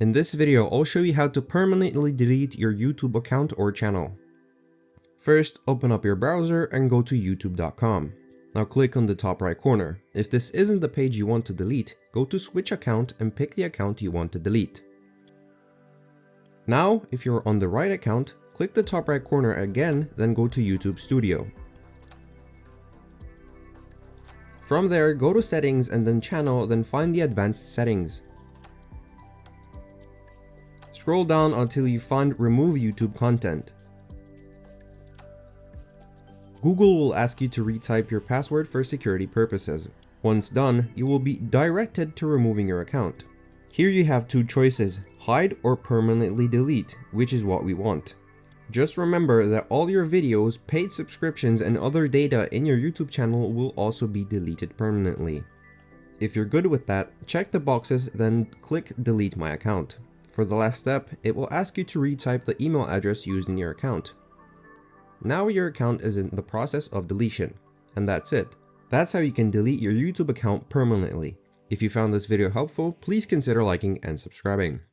In this video, I'll show you how to permanently delete your YouTube account or channel. First, open up your browser and go to youtube.com. Now click on the top right corner. If this isn't the page you want to delete, go to switch account and pick the account you want to delete. Now, if you're on the right account, click the top right corner again, then go to YouTube Studio. From there, go to settings and then channel, then find the advanced settings. Scroll down until you find remove YouTube content. Google will ask you to retype your password for security purposes. Once done, you will be directed to removing your account. Here you have two choices, hide or permanently delete, which is what we want. Just remember that all your videos, paid subscriptions, and other data in your YouTube channel will also be deleted permanently. If you're good with that, check the boxes, then click delete my account. For the last step, it will ask you to retype the email address used in your account. Now your account is in the process of deletion, and that's it. That's how you can delete your YouTube account permanently. If you found this video helpful, please consider liking and subscribing.